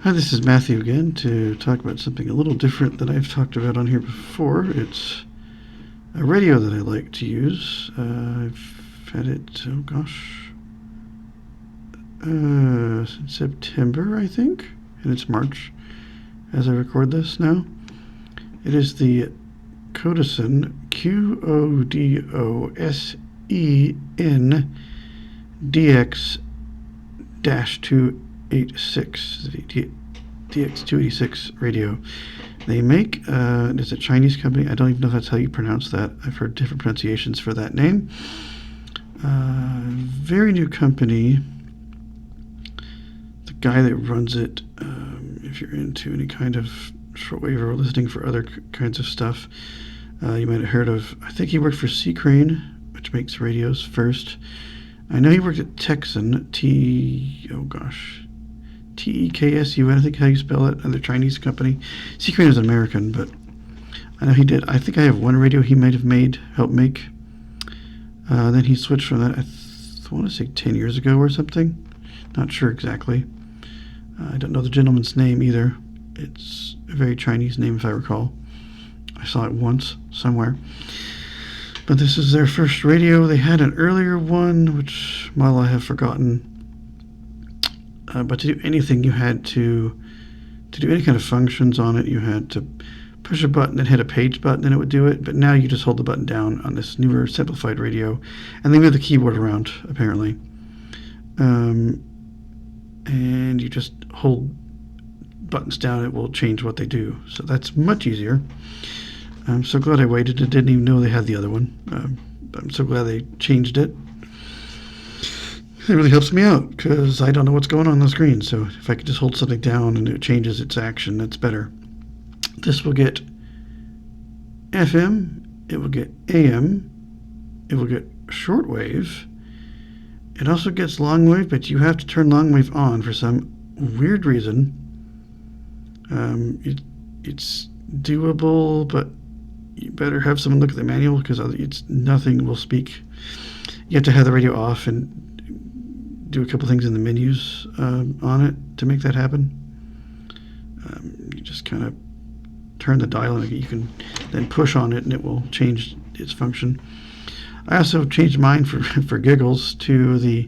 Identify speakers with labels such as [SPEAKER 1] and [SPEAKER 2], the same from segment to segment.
[SPEAKER 1] Hi, this is Matthew again to talk about something a little different than I've talked about on here before. It's a radio that I like to use. I've had it, since September, I think, and it's March as I record this now. It is the Qodosen Qodosen DX -286 DX286 radio. They make it's a Chinese company. I don't even know if that's how you pronounce that. I've heard different pronunciations for that name. Very new company. The guy that runs it, if you're into any kind of shortwave or listening for other kinds of stuff, you might have heard of. I think he worked for C Crane, which makes radios first. I know he worked at Texan, TEKSUN, I think how you spell it, another Chinese company. C Crane is an American, but I know he did. I think I have one radio he might have helped make. Then he switched from that, I want to say 10 years ago or something. Not sure exactly. I don't know the gentleman's name either. It's a very Chinese name, if I recall. I saw it once somewhere. But this is their first radio. They had an earlier one, which, well, I have forgotten. But to do anything, you had to do any kind of functions on it, you had to push a button and hit a page button and it would do it. But now you just hold the button down on this newer simplified radio, and they move the keyboard around, apparently. And you just hold buttons down, it will change what they do. So that's much easier. I'm so glad I waited. I didn't even know they had the other one. I'm so glad they changed it. It really helps me out because I don't know what's going on the screen. So if I could just hold something down and it changes its action, that's better. This will get FM. It will get AM. It will get shortwave. It also gets longwave, but you have to turn longwave on for some weird reason. It's doable, but you better have someone look at the manual because nothing will speak. You have to have the radio off and do a couple things in the menus on it to make that happen. You just kind of turn the dial and you can then push on it and it will change its function. I also changed mine for giggles to the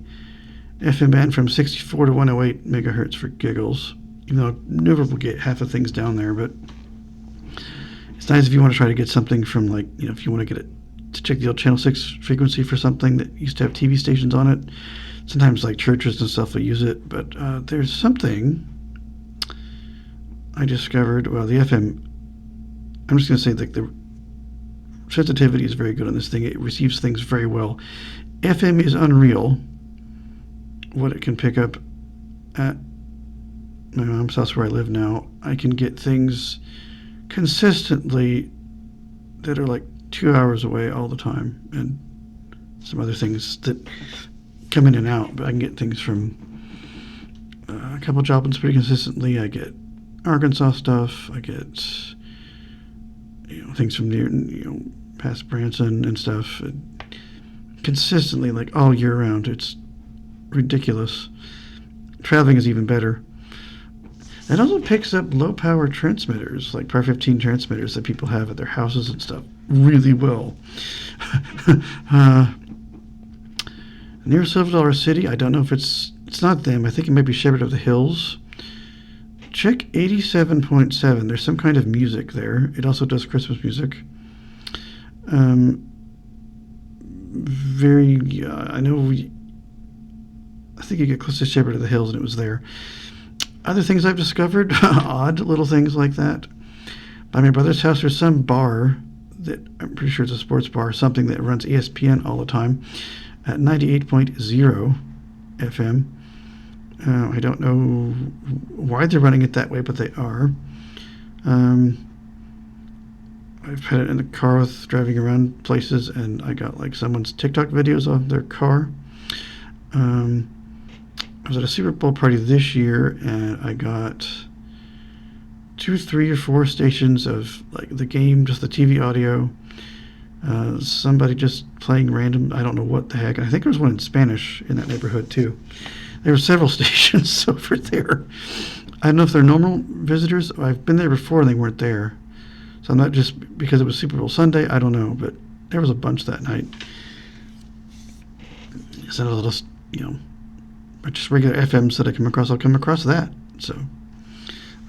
[SPEAKER 1] FM band from 64 to 108 megahertz for giggles. Even though I never will get half the things down there, but it's nice if you want to try to get something from, like, if you want to get it to check the old channel 6 frequency for something that used to have TV stations on it. Sometimes like churches and stuff will use it, but there's something I discovered. Well, the FM, I'm just going to say that the sensitivity is very good on this thing. It receives things very well. FM is unreal what it can pick up at my mom's house where I live now. I can get things consistently that are like 2 hours away all the time, and some other things that come in and out, but I can get things from a couple of Joplins pretty consistently. I get Arkansas stuff. I get things from near past Branson and stuff consistently, like all year round. It's ridiculous. Traveling is even better. It also picks up low power transmitters, like Par 15 transmitters that people have at their houses and stuff, really well. Near Silver Dollar City, I don't know if it's not them. I think it might be Shepherd of the Hills. Check 87.7. There's some kind of music there. It also does Christmas music. I think you get close to Shepherd of the Hills and it was there. Other things I've discovered, odd little things like that. By my brother's house, there's some bar that I'm pretty sure it's a sports bar, something that runs ESPN all the time at 98.0 FM. I don't know why they're running it that way, but they are. I've had it in the car with driving around places, and I got like someone's TikTok videos of their car. I was at a Super Bowl party this year, and I got 2, 3, or 4 stations of like the game, just the TV audio. Somebody just playing random, I don't know what the heck. I think there was one in Spanish in that neighborhood too. There were several stations over there. I don't know if they're normal visitors. I've been there before and they weren't there. So I'm not just because it was Super Bowl Sunday. I don't know, but there was a bunch that night. So a little, just regular FMs that I come across. I'll come across that. So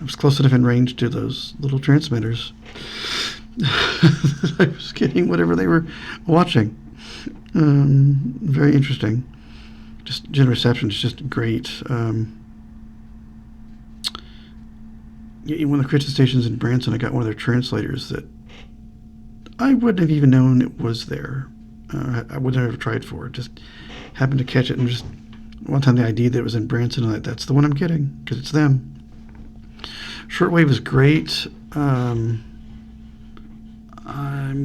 [SPEAKER 1] I was close enough in range to those little transmitters. I was getting whatever they were watching. Very interesting. Just general reception is just great. One of the Christian stations in Branson, I got one of their translators that I wouldn't have even known it was there. I would never have tried for it. Just happened to catch it, and just one time the ID that it was in Branson, I'm like, that's the one I'm getting because it's them. Shortwave is great. I'm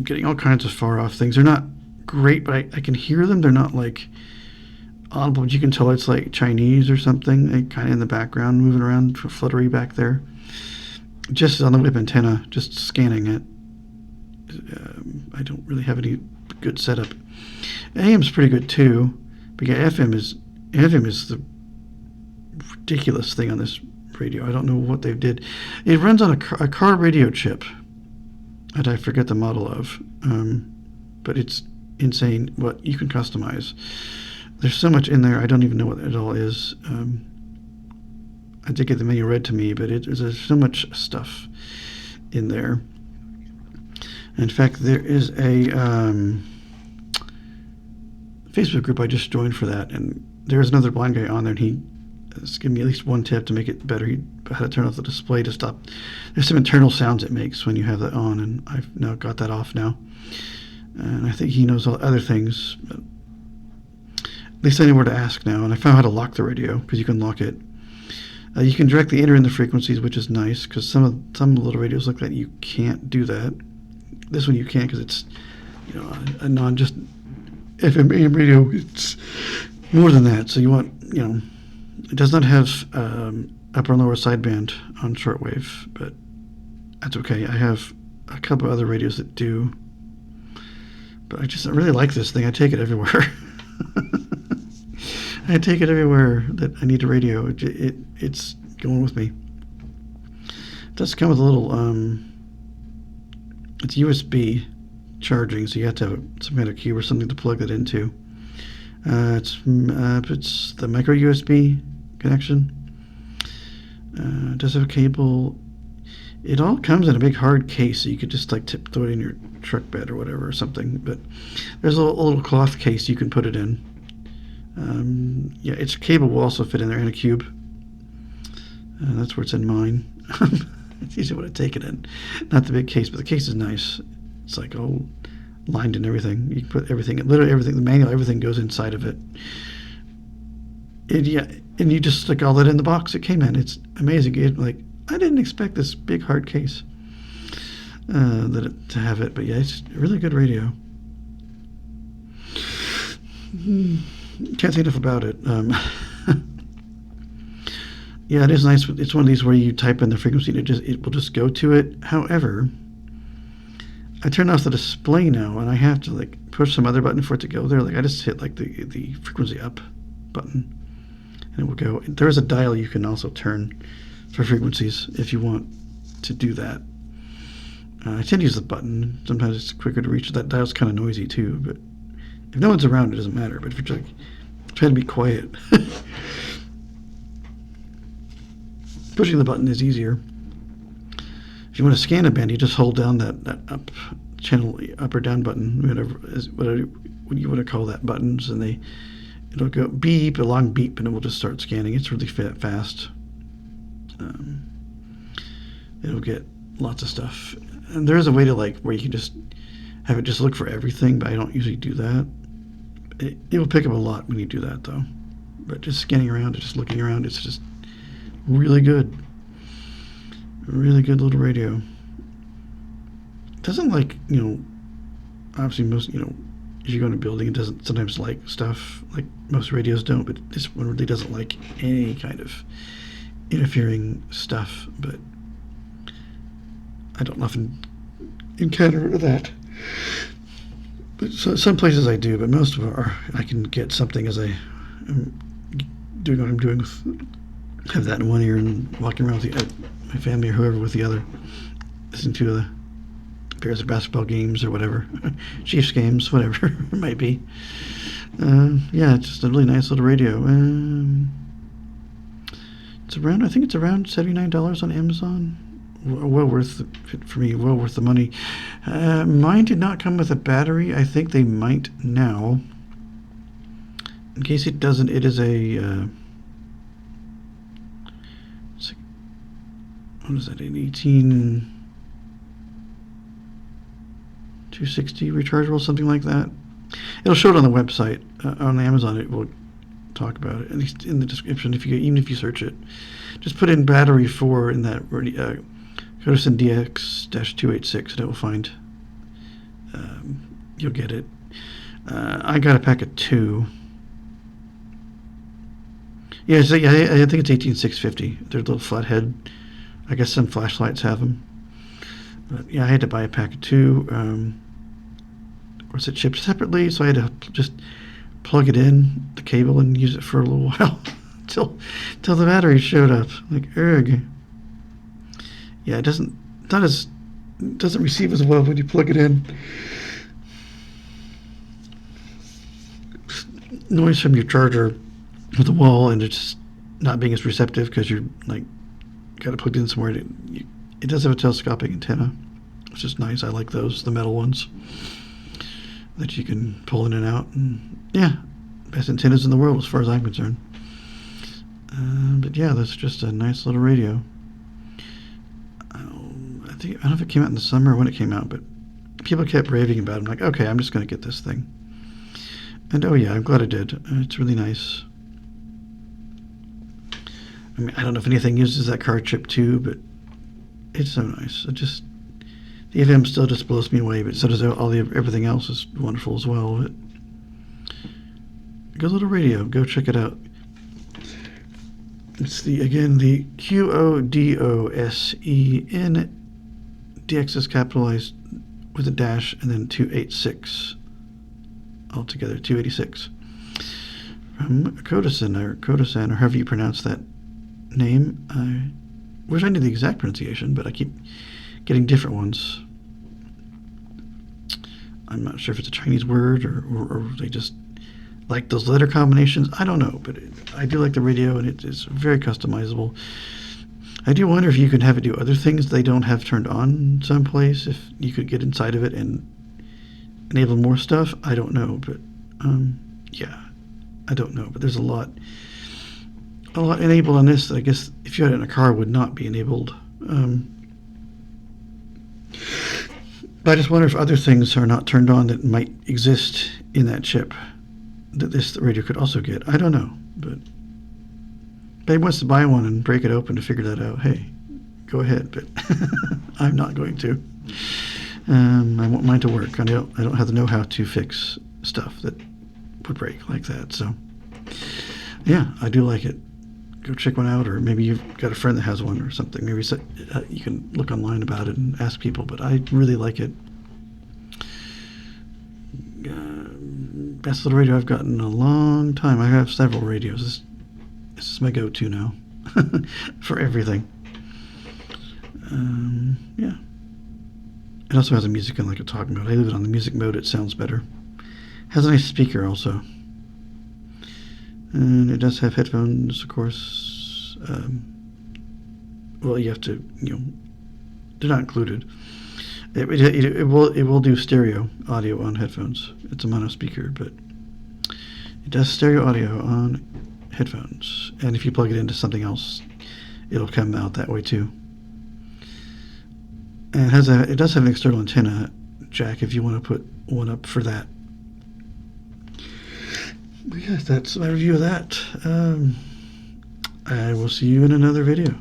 [SPEAKER 1] getting all kinds of far off things. They're not great, but I can hear them. They're not like audible, but you can tell it's like Chinese or something, like kind of in the background, moving around, fluttery back there. Just on the whip antenna, just scanning it. I don't really have any good setup. AM's pretty good too, but yeah, FM is the ridiculous thing on this radio. I don't know what they did. It runs on a car radio chip that I forget the model of, but it's insane what you can customize. There's so much in there. I don't even know what it all is. I did get the menu read to me, but there's so much stuff in there. In fact, there is a Facebook group I just joined for that, and there's another blind guy on there, and he has given me at least one tip to make it better. He had to turn off the display to stop. There's some internal sounds it makes when you have that on, and I've now got that off now. And I think he knows all other things. But at least I know where to ask now, and I found how to lock the radio because you can lock it. You can directly enter in the frequencies, which is nice because some little radios like that you can't do that. This one you can because it's a non just FM AM radio. It's more than that. So you want it does not have upper and lower sideband on shortwave, but that's okay. I have a couple of other radios that do, but I really like this thing. I take it everywhere. I take it everywhere that I need a radio. It's going with me. It does come with a little, it's USB charging, so you have to have some kind of key or something to plug it into. It's the micro USB connection. It does have a cable. It all comes in a big hard case, so you could just throw it in your truck bed or whatever or something. But there's a little cloth case you can put it in. Its cable will also fit in there in a cube. That's where it's in mine. It's easy what I take it in. Not the big case, but the case is nice. It's like all lined and everything. You can put everything, literally everything, the manual, everything goes inside of it. And you just stick all that in the box it came in. It's amazing. I didn't expect this big hard case to have it, but yeah, it's a really good radio. Can't say enough about it. Yeah, it is nice. It's one of these where you type in the frequency and it will just go to it. However, I turned off the display now, and I have to push some other button for it to go there. I just hit the frequency up button, and it will go. There is a dial you can also turn for frequencies if you want to do that. I tend to use the button. Sometimes it's quicker to reach. That dial's kind of noisy too, but if no one's around, it doesn't matter. But if you're trying to be quiet, pushing the button is easier. If you want to scan a band, you just hold down that up or down button, whatever you want to call that buttons, and it'll go beep, a long beep, and it will just start scanning. It's really fast. It'll get lots of stuff, and there is a way to where you can just have it just look for everything, but I don't usually do that. It will pick up a lot when you do that, though. But just scanning around, just looking around, it's just really good. Really good little radio. It doesn't obviously most, if you go in a building, it doesn't sometimes like stuff like most radios don't, but this one really doesn't like any kind of interfering stuff, but I don't often encounter that. But some places I do, but most of them I can get something as I am doing what I'm doing with have that in one ear and walking around with my family or whoever with the other, listening to the Bears or basketball games or whatever, Chiefs games, whatever it might be. Yeah, it's just a really nice little radio. I think it's around $79 on Amazon. Well worth it for me. Well worth the money. Mine did not come with a battery. I think they might now. In case it doesn't, it is a what is that? An 260 rechargeable, something like that. It'll show it on the website. On Amazon, it will talk about it, at least in the description. Even if you search it, just put in battery 4 in that Qodosen DX-286, and it will find. You'll get it. I got a pack of 2. Yeah, so yeah, I think it's 18650. They're a little flathead. I guess some flashlights have them. But yeah, I had to buy a pack of 2. Of course, it shipped separately, so I had to just plug it in, the cable, and use it for a little while till the battery showed up. Like, erg. Yeah, it doesn't receive as well when you plug it in. Noise from your charger with the wall, and it's just not being as receptive because you're like got it plugged in somewhere. It does have a telescopic antenna, which is nice. I like those, the metal ones that you can pull in and out. And yeah, best antennas in the world as far as I'm concerned. But yeah, that's just a nice little radio. I don't know if it came out in the summer or when it came out, but people kept raving about it. I'm like, okay, I'm just going to get this thing. And oh yeah, I'm glad I did. It's really nice. I mean, I don't know if anything uses that card chip too, but it's so nice. The FM still just blows me away, but so does everything else is wonderful as well. But good little radio. Go check it out. It's the Qodosen DX is capitalized with a dash and then 286 altogether, 286. From Qodosen or however you pronounce that name. I wish I knew the exact pronunciation, but I keep getting different ones. I'm not sure if it's a Chinese word or they just like those letter combinations. I don't know, but I do like the radio, and it is very customizable. I do wonder if you could have it do other things they don't have turned on someplace, if you could get inside of it and enable more stuff. I don't know, but yeah, I don't know. But there's a lot enabled on this that I guess if you had it in a car would not be enabled. But I just wonder if other things are not turned on that might exist in that chip that this radio could also get. I don't know, but if anybody wants to buy one and break it open to figure that out, hey, go ahead. But I'm not going to. I want mine to work. I don't have the know-how to fix stuff that would break like that. So yeah, I do like it. Go check one out, or maybe you've got a friend that has one or something. Maybe you can look online about it and ask people, but I really like it. Best little radio I've gotten in a long time. I have several radios. This is my go-to now for everything. Yeah. It also has a music in like a talk mode. I leave it on the music mode. It sounds better. Has a nice speaker also. And it does have headphones, of course. Well, you have to, they're not included. It will do stereo audio on headphones. It's a mono speaker, but it does stereo audio on headphones. And if you plug it into something else, it'll come out that way too. And it does have an external antenna jack if you want to put one up for that. Yes, that's my review of that. I will see you in another video.